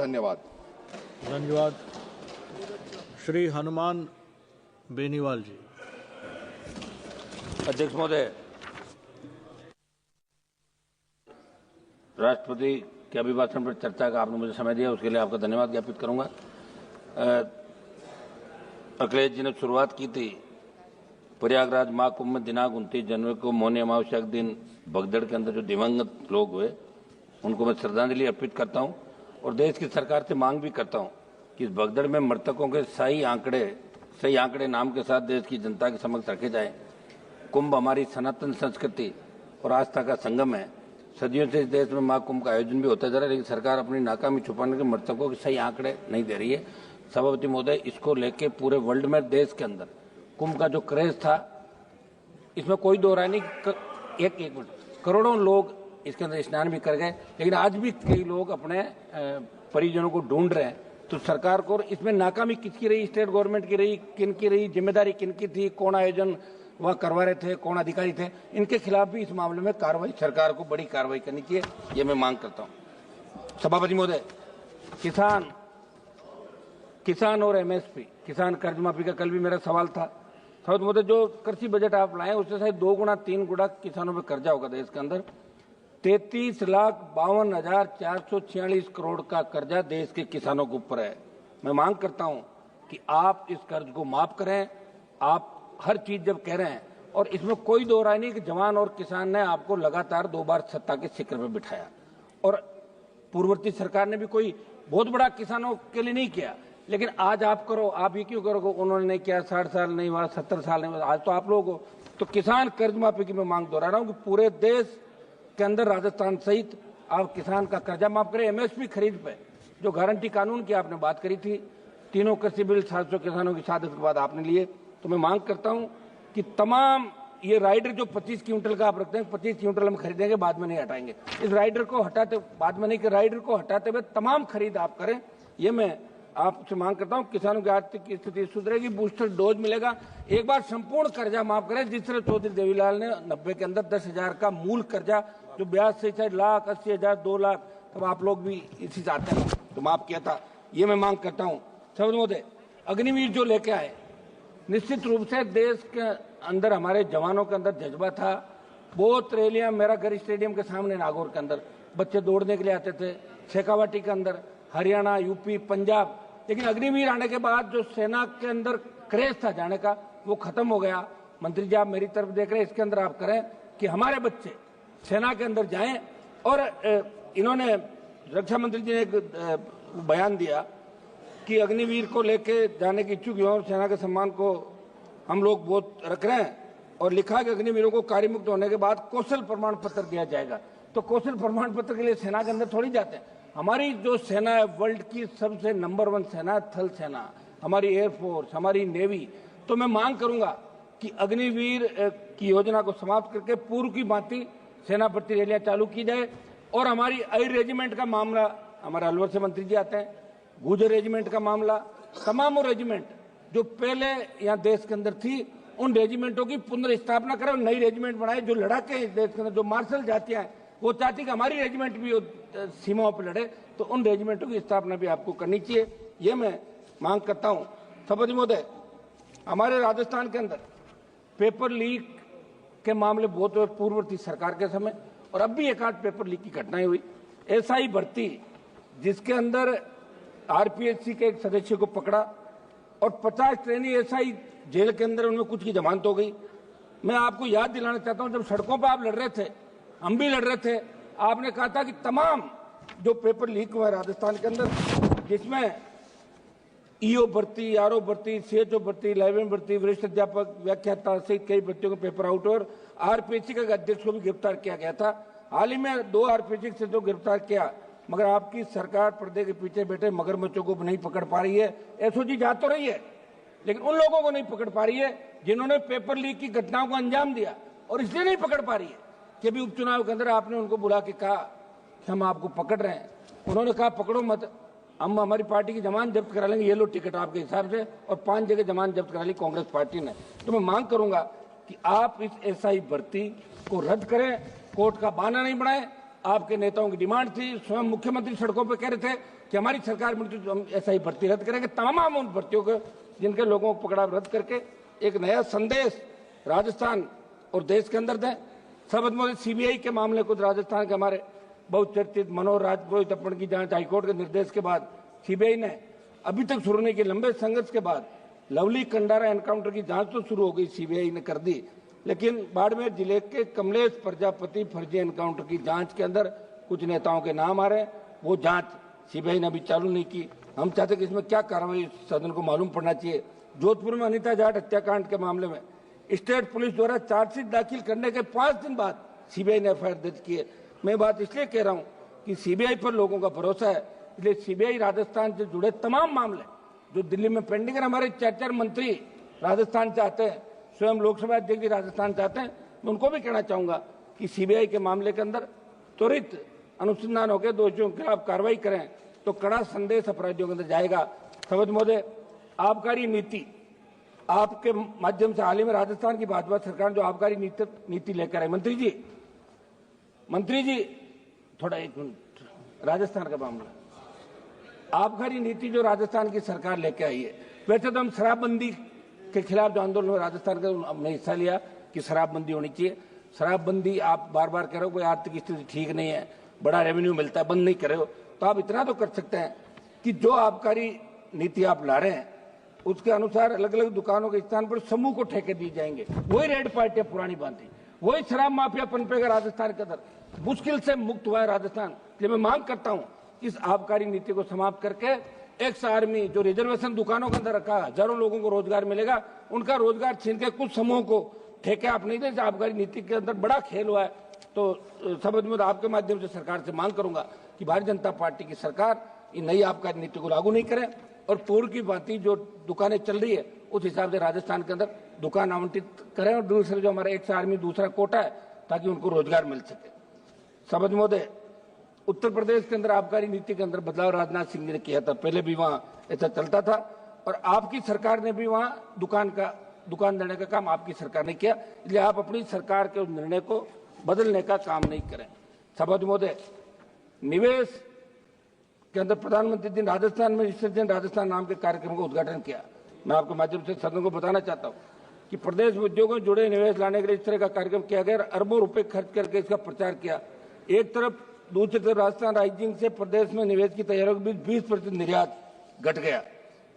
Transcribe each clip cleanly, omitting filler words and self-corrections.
धन्यवाद। धन्यवाद। श्री हनुमान बेनीवाल जी। अध्यक्ष महोदय, राष्ट्रपति के अभिभाषण पर चर्चा का आपने मुझे समय दिया, उसके लिए आपका धन्यवाद ज्ञापित करूंगा। अखिलेश जी ने शुरुआत की थी प्रयागराज महाकुंभ में दिनांक 29 जनवरी को मौनी अमावस्या के दिन भगदड़ के अंदर जो दिवंगत लोग हुए उनको मैं श्रद्धांजलि अर्पित करता हूं और देश की सरकार से मांग भी करता हूं कि इस भगदड़ में मृतकों के सही आंकड़े नाम के साथ देश की जनता के समक्ष रखे जाएं। कुंभ हमारी सनातन संस्कृति और आस्था का संगम है। सदियों से इस देश में महाकुंभ का आयोजन भी होता जा रहा है, लेकिन सरकार अपनी नाकामी छुपाने के मृतकों के सही आंकड़े नहीं दे रही है। सभापति महोदय, इसको लेके पूरे वर्ल्ड में देश के अंदर कुंभ का जो क्रेज था, इसमें कोई दो राय नहीं। एक मिनट, करोड़ों लोग इसके अंदर स्नान भी कर गए, लेकिन आज भी कई लोग अपने परिजनों को ढूंढ रहे हैं। तो सरकार को इसमें नाकामी किसकी रही, स्टेट गवर्नमेंट की रही, किन की रही, जिम्मेदारी किन की थी, कौन आयोजन वह करवा रहे थे, कौन अधिकारी थे, इनके खिलाफ भी इस मामले में कार्रवाई, सरकार को बड़ी कार्रवाई करनी चाहिए, ये मैं मांग करता हूं। सभापति महोदय, किसान और एमएसपी, किसान कर्ज माफी का कल भी मेरा सवाल था। सभापति महोदय, जो कृषि बजट आप लाए उससे शायद 2 गुना 3 गुना किसानों पर कर्जा होगा देश के अंदर। 33,52,446 करोड़ का कर्जा देश के किसानों के ऊपर है। मैं मांग करता हूं कि आप इस कर्ज को माफ करें। आप हर चीज जब कह रहे हैं, और इसमें कोई दो राय नहीं कि जवान और किसान ने आपको लगातार 2 बार सत्ता के शिखर पर बिठाया, और पूर्ववर्ती सरकार ने भी कोई बहुत बड़ा किसानों के लिए नहीं किया, लेकिन आज आप करो, आप ये क्यों करोगे, उन्होंने नहीं किया, 60 साल नहीं हुआ, 70 साल नहीं हुआ, आज तो आप लोग हो। तो किसान कर्ज माफी की मैं मांग दोहरा रहा हूं कि पूरे देश के अंदर राजस्थान सहित आप किसान का कर्जा माफ करें। एमएसपी खरीद पे जो गारंटी कानून की आपने बात करी थी, तीनों कृषि बिल 700 किसानों की शहादत के बाद आपने लिए, तो मैं मांग करता हूं कि तमाम ये राइडर जो 25 क्विंटल का आप रखते हैं, 25 क्विंटल हम खरीदेंगे, बाद में नहीं हटाएंगे, इस राइडर को हटाते, बाद में नहीं कि राइडर को हटाते हुए तमाम खरीद आप करें, ये मैं आपसे मांग करता हूं। किसानों की आर्थिक स्थिति सुधरेगी, बूस्टर डोज मिलेगा, एक बार संपूर्ण कर्जा माफ करें, जिस तरह चौधरी देवीलाल ने 90 के अंदर 10,000 का मूल कर्जा जो ब्याज से चाहे 1,80,000 2 लाख, तब आप लोग भी इसी चाहते हैं तो माफ किया था, ये मैं मांग करता हूं। सभापति महोदय, अग्निवीर जो लेके आए, निश्चित रूप से देश के अंदर हमारे जवानों के अंदर जज्बा था। बहुत रैलियां, मेरा घर स्टेडियम के सामने नागौर के अंदर बच्चे दौड़ने के लिए आते थे, शेखावाटी के अंदर, हरियाणा, यूपी, पंजाब, लेकिन अग्निवीर आने के बाद जो सेना के अंदर क्रेज था जाने का, वो खत्म हो गया। मंत्री जी, आप मेरी तरफ देख रहे हैं, इसके अंदर आप करें कि हमारे बच्चे सेना के अंदर जाएं। और इन्होंने, रक्षा मंत्री जी ने एक बयान दिया कि अग्निवीर को लेके जाने की इच्छुक युवाओं, सेना के सम्मान को हम लोग बहुत रख रहे हैं, और लिखा कि अग्निवीरों को कार्यमुक्त होने के बाद कौशल प्रमाण पत्र दिया जाएगा। तो कौशल प्रमाण पत्र के लिए सेना के अंदर थोड़ी जाते हैं। हमारी जो सेना है, वर्ल्ड की सबसे नंबर 1 सेना, थल सेना, हमारी एयरफोर्स, हमारी नेवी। तो मैं मांग करूंगा कि अग्निवीर की योजना को समाप्त करके पूर्व की भांति सेना भर्ती रैलियां चालू की जाए। और हमारी आई रेजिमेंट का मामला, हमारे अलवर से मंत्री जी आते हैं, गुजर रेजिमेंट का मामला, तमाम रेजिमेंट जो पहले यहाँ देश के अंदर थी, उन रेजिमेंटों की पुनर्स्थापना करें, नई रेजिमेंट बनाए जो लड़ाके देश के अंदर, जो मार्शल जातियां हैं वो चाहती कि हमारी रेजिमेंट भी सीमाओं पर लड़े, तो उन रेजिमेंटों की स्थापना भी आपको करनी चाहिए, ये मैं मांग करता हूं। सभापति महोदय, हमारे राजस्थान के अंदर पेपर लीक के मामले बहुत हुए पूर्ववर्ती सरकार के समय, और अब भी एक आध पेपर लीक की घटनाएं हुई। एसआई भर्ती जिसके अंदर आरपीएससी के एक सदस्य को पकड़ा और 50 ट्रेनी एसआई जेल के अंदर, उनमें कुछ की जमानत हो गई। मैं आपको याद दिलाना चाहता हूं, जब सड़कों पर आप लड़ रहे थे, हम भी लड़ रहे थे, आपने कहा था कि तमाम जो पेपर लीक हुआ राजस्थान के अंदर, जिसमें ईओ भर्ती, आरओ भर्ती, सीएचओ भर्ती, लाइब्रेरियन भर्ती, वरिष्ठ अध्यापक, व्याख्याता सहित कई भर्तियों के पेपर आउट, और आरपीएससी के अध्यक्ष को भी गिरफ्तार किया गया था। हाल ही में 2 आरपीएससी से तो गिरफ्तार किया, मगर आपकी सरकार पर्दे के पीछे बैठे मगरमच्छों को नहीं पकड़ पा रही है। एसओजी जा तो रही है, लेकिन उन लोगों को नहीं पकड़ पा रही है जिन्होंने पेपर लीक की घटनाओं को अंजाम दिया, और इसलिए नहीं पकड़ पा रही है कि भी उपचुनाव के अंदर आपने उनको बुला के कहा कि हम आपको पकड़ रहे हैं, उन्होंने कहा पकड़ो मत, हम हमारी पार्टी की जमानत जब्त करा लेंगे, ये लो टिकट आपके हिसाब से, और 5 जगह जमानत जब्त करा ली कांग्रेस पार्टी ने। तो मैं मांग करूंगा कि आप इस एसआई भर्ती को रद्द करें, कोर्ट का बहाना नहीं बनाए। आपके नेताओं की डिमांड थी, स्वयं मुख्यमंत्री सड़कों पर कह रहे थे कि हमारी सरकार में तो हम ऐसा ही भर्ती रद्द करेंगे, तमाम उन भर्तियों को जिनके लोगों को पकड़ा रद्द करके एक नया संदेश राजस्थान और देश के अंदर दें। सर्वसम्मति सीबीआई के मामले को राजस्थान के हमारे बहुत चर्चित मनोहर राजपुरोहित अपहरण की जांच हाईकोर्ट के निर्देश के बाद सीबीआई ने अभी तक शुरू नहीं की। लंबे संघर्ष के बाद लवली कंडारा एनकाउंटर की जांच तो शुरू हो गई, सीबीआई ने कर दी, लेकिन बाड़मेर जिले के कमलेश प्रजापति फर्जी एनकाउंटर की जांच के अंदर कुछ नेताओं के नाम आ रहे हैं, वो जांच सीबीआई ने अभी चालू नहीं की। हम चाहते कि इसमें क्या कार्रवाई सदन को मालूम पड़ना चाहिए। जोधपुर में अनिता जाट हत्याकांड के मामले में स्टेट पुलिस द्वारा चार्जशीट दाखिल करने के 5 दिन बाद सीबीआई ने एफआईआर दर्ज की है। मैं बात इसलिए कह रहा हूं कि सीबीआई पर लोगों का भरोसा है, इसलिए सीबीआई राजस्थान से जुड़े तमाम मामले जो दिल्ली में पेंडिंग है, हमारे 4 मंत्री राजस्थान चाहते हैं, स्वयं लोकसभा अध्यक्ष भी राजस्थान चाहते हैं, मैं उनको भी कहना चाहूंगा कि सीबीआई के मामले के अंदर त्वरित अनुसंधान होकर दोषियों के खिलाफ कार्रवाई करें तो कड़ा संदेश अपराधियों के अंदर जाएगा। सवज महोदय, आबकारी नीति आपके माध्यम से हाल ही में राजस्थान की भाजपा सरकार जो आबकारी नीति लेकर आई, मंत्री जी थोड़ा एक मिनट, राजस्थान का मामला, आबकारी नीति जो राजस्थान की सरकार लेकर आई है, वैसे तो हम शराबबंदी के खिलाफ जो आंदोलन में राजस्थान का हमने हिस्सा लिया कि शराबबंदी होनी चाहिए। शराबबंदी आप बार बार कह रहे हो कोई आर्थिक स्थिति ठीक नहीं है, बड़ा रेवेन्यू मिलता है, बंद नहीं कर रहे हो, तो आप इतना तो कर सकते हैं कि जो आबकारी नीति आप ला रहे हैं उसके अनुसार अलग अलग दुकानों के स्थान पर समूह को ठेके दिए जाएंगे। वही रेड पार्टियां पुरानी बांधी, वही शराब माफिया पनपेगा राजस्थान के अंदर, मुश्किल से मुक्त हुआ है राजस्थान। इसलिए मैं मांग करता हूं इस आबकारी नीति को समाप्त करके एक्स आर्मी जो रिजर्वेशन दुकानों के अंदर रखा, हजारों लोगों को रोजगार मिलेगा, उनका रोजगार छीन के कुछ समूहों को ठेके आप नहीं दे। आबकारी नीति के अंदर बड़ा खेल हुआ है, तो समझ में आपके माध्यम से सरकार से मांग करूंगा कि भारतीय जनता पार्टी की सरकार इन नई आबकारी नीति को लागू नहीं करे और पूर्व की भांति जो दुकानें चल रही है उस हिसाब से राजस्थान के अंदर दुकान आवंटित करें और दूसरे जो हमारा एक्स आर्मी दूसरा कोटा है ताकि उनको रोजगार मिल सके। समझ महोदय, उत्तर प्रदेश के अंदर आबकारी नीति के अंदर बदलाव राजनाथ सिंह ने किया था, पहले भी वहां ऐसा चलता था और आपकी सरकार ने भी वहां दुकान देने का काम आपकी सरकार ने किया, इसलिए आप अपनी सरकार के उस निर्णय को बदलने का काम नहीं करें। समझ महोदय, निवेश के अंदर प्रधानमंत्री जी राजस्थान में रिसर्जेंट राजस्थान नाम के कार्यक्रम का उद्घाटन किया। मैं आपके माध्यम से सदन को बताना चाहता हूं कि प्रदेश में उद्योगों से जुड़े निवेश लाने के लिए इस तरह का कार्यक्रम किया गया, अरबों रुपए खर्च करके इसका प्रचार किया। एक तरफ, दूसरी तरफ राजस्थान राइजिंग से प्रदेश में निवेश की तैयारियों के बीच 20% निर्यात घट गया।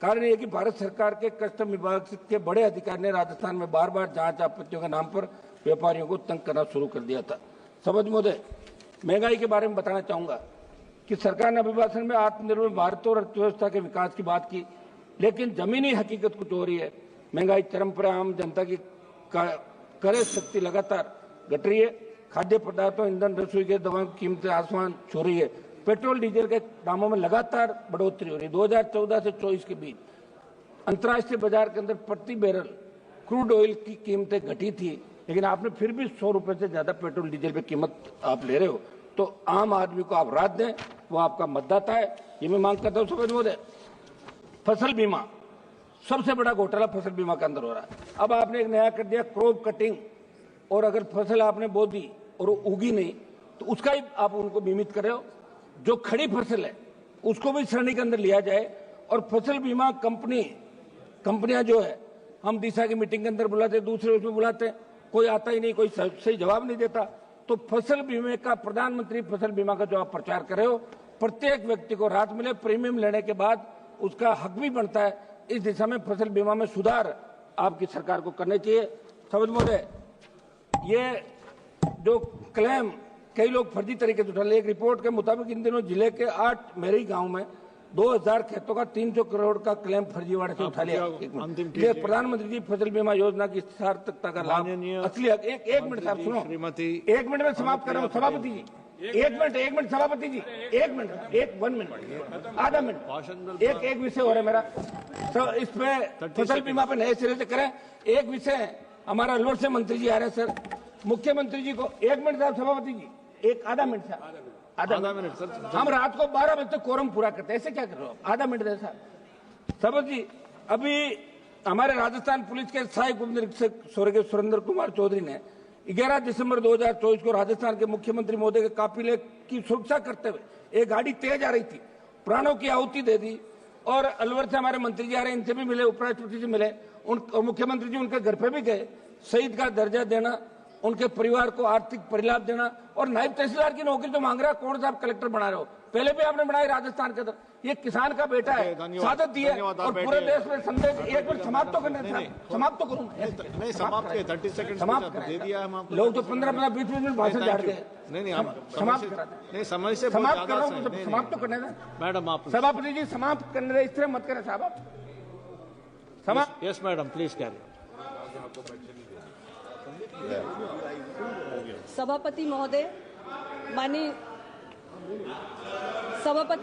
कारण यह कि भारत सरकार के कस्टम विभाग के बड़े अधिकारी ने राजस्थान में बार बार जांच आपत्तियों के नाम पर व्यापारियों को तंग करना शुरू कर दिया था। समझ महोदय, महंगाई के बारे में बताना चाहूंगा कि सरकार ने अभिभाषण में आत्मनिर्भर भारत और अर्थव्यवस्था के विकास की बात की, लेकिन जमीनी हकीकत कुछ हो रही है। महंगाई चरम पर, आम जनता की क्रय शक्ति लगातार घट रही है। खाद्य पदार्थों, ईंधन, रसोई गैस, दवाओं की कीमतें आसमान छू रही है। पेट्रोल डीजल के दामों में लगातार बढ़ोतरी हो रही है। 2014 से 24 के बीच अंतर्राष्ट्रीय बाजार के अंदर प्रति बैरल क्रूड ऑयल की कीमतें घटी थी, लेकिन आपने फिर भी 100 रुपए से ज्यादा पेट्रोल डीजल पे कीमत आप ले रहे हो, तो आम आदमी को आप राहत दें, वो आपका मतदाता है, ये मैं मांग करता हूं। समझ महोदय, फसल बीमा, सबसे बड़ा घोटाला फसल बीमा के अंदर हो रहा है। अब आपने एक नया कर दिया क्रॉप कटिंग, और अगर फसल आपने बो दी और उगी नहीं तो उसका ही आप उनको बीमित कर रहे हो। जो खड़ी फसल है उसको भी श्रेणी के अंदर लिया जाए और फसल बीमा कंपनियां जो है, हम दिशा की मीटिंग के अंदर बुलाते, दूसरे उसमें बुलाते, कोई आता ही नहीं, कोई सही जवाब नहीं देता। तो फसल बीमे का, प्रधानमंत्री फसल बीमा का जो आप प्रचार कर रहे हो, प्रत्येक व्यक्ति को राहत मिले, प्रीमियम लेने के बाद उसका हक भी बनता है। इस दिशा में फसल बीमा में सुधार आपकी सरकार को करने चाहिए। समझ महोदय, ये जो क्लेम कई लोग फर्जी तरीके से उठा रहे, एक रिपोर्ट के मुताबिक इन दिनों जिले के 8 मेरी गांव में 2000 खेतों का 300 करोड़ का क्लेम फर्जीवाड़े से उठा लिया। ये प्रधानमंत्री जी फसल बीमा योजना की सार्थकता का लाभ असली एक मिनट साहब सुनो, 1 मिनट में समाप्त कर रहा हूँ सभापति जी, 1 मिनट सभापति जी, 1 मिनट, 1 मिनट, आधा मिनट, एक विषय हो रहा है मेरा, तो इस पे फसल बीमा पे नए सिरे से करें। एक विषय हमारा लोड से मंत्री जी आ रहे हैं सर, मुख्यमंत्री जी को 1 मिनट साहब, सभापति जी आधा मिनट साहब, आधा मिनट सर, हम रात को 12 बजे तक कोरम पूरा करते हैं, ऐसे क्या कर रहे हो? आधा मिनट दे साहब। सभापति जी, अभी हमारे राजस्थान पुलिस के सहायक उप निरीक्षक स्वर्गीय सुरेंद्र कुमार चौधरी ने 11 दिसंबर 2024 को राजस्थान के मुख्यमंत्री महोदय के काफिले की सुरक्षा करते हुए एक गाड़ी तेज आ रही थी प्राणों की आहुति दे दी। और अलवर से हमारे मंत्री जी आ रहे हैं, इनसे भी मिले, उपराष्ट्रपति से मिले, और मुख्यमंत्री जी उनके घर पे भी गए। शहीद का दर्जा देना, उनके परिवार को आर्थिक परिलाभ देना, और नायब तहसीलदार की नौकरी तो मांग रहा है, कौन सा आप कलेक्टर बना रहे हो? पहले भी आपने बनाई राजस्थान के अंदर। ये किसान का बेटा है, सादत दी है, और पूरे देश में संदेश। एक मिनट समाप्त तो करना है, समाप्त तो करूँ नहीं, समाप्त 30 सेकंड समाप्त दे दिया हम आपको। लोग तो 15-15 20 मिनट भाषण झाड़ गए। नहीं, हम समाप्त नहीं, समय से समाप्त कर रहा हूँ, समाप्त तो करने दें मैडम। आप सभापति जी, समाप्त करने दें, इस तरह मत करें साहब। आप समाप्त। Yes madam, please carry. सभापति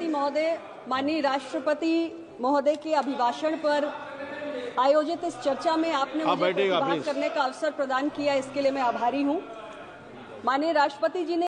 महोदय, माननीय राष्ट्रपति महोदय के अभिभाषण पर आयोजित इस चर्चा में आपने मुझे प्रतिभाग करने का अवसर प्रदान किया, इसके लिए मैं आभारी हूं। माननीय राष्ट्रपति जी ने